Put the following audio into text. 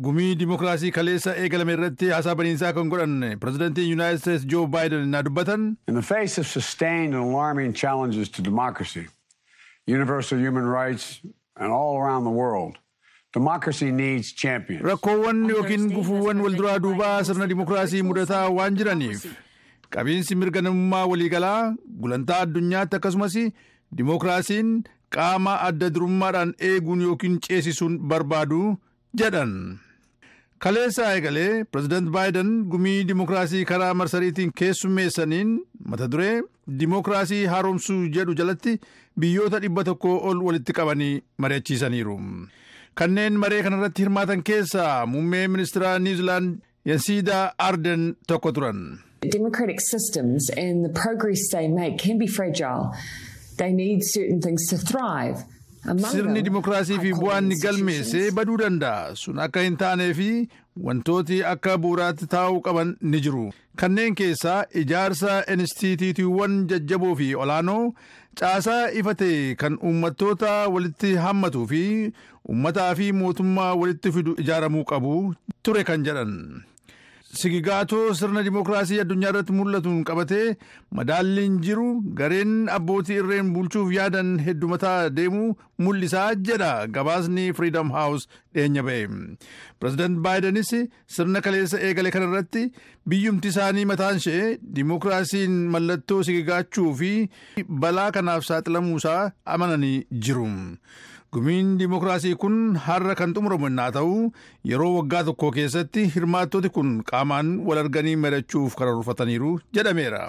Gumii Dimookiraasii kaleessa eegalame irratti haasaa baniinsaa kan godhan Pireezidantiin United States Joe Biden na dubbatan. In the face of sustained and alarming challenges to democracy, universal human rights, and all around the world, democracy needs champions. Rakkoowwan yookiin gufuuwwan walduraa duubaa sirna dimookiraasii mudataa waan jiraniif qabiinsi mirga namummaa waliigalaa gulantaa addunyaatti akkasumas dimookiraasiin qaama adda durummaadhaan eeguun yookiin ceesisuun barbaadu jedhan. Kaleessa eegalee Pireezidaant Baayiden gumii dimookiraasii karaa marsariitiin keessummeessaniin mata duree dimookiraasii haaromsuu jedhu jalatti biyyoota 100 ol walitti qabanii mari'achiisaniiru. Kanneen maree kanarratti hirmaatan keessaa muummee ministeera New Zealand Jacinda Ardern tokko turan. Democratic systems and the progress they make can be fragile. They need certain things to thrive. Sirni dimookiraasii fi bu'aan galmeessee baduu danda'a. Sun akka hin taanee fi wantooti akka bu'uuraatti taa'uu qaban ni jiru. Kanneen keessaa ijaarsa instituutiiwwan jajjaboo fi olaanoo, caasaa ifate kan uummattoota walitti hammatuu fi uummataa fi mootummaa walitti fidu ijaaramuu qabu ture kan jedhan. Sigigaatoo sirna dimookiraasii addunyaa irratti mul'atuun qabatee madaalliin jiru gareen abbootii irreen bulchuuf yaadan heddumataa deemuu mul'isaa jedha gabaasni Freedom House dhiyeenya ba'e. Pireezidaant Baayidenis sirna kaleessa eegale kanarratti biyyumti isaanii mataan ishee dimookiraasiin mallattoo sigigaachuu fi balaa kanaaf saaxilamuusaa amananii jiru. Gumiin dimookiraasii kun har'a kan xumuramu yoo ta'u yeroo waggaa tokko keessatti hirmaattoti kun qaamaan wal arganii mari'achuuf karoorfataniiru jedhameera.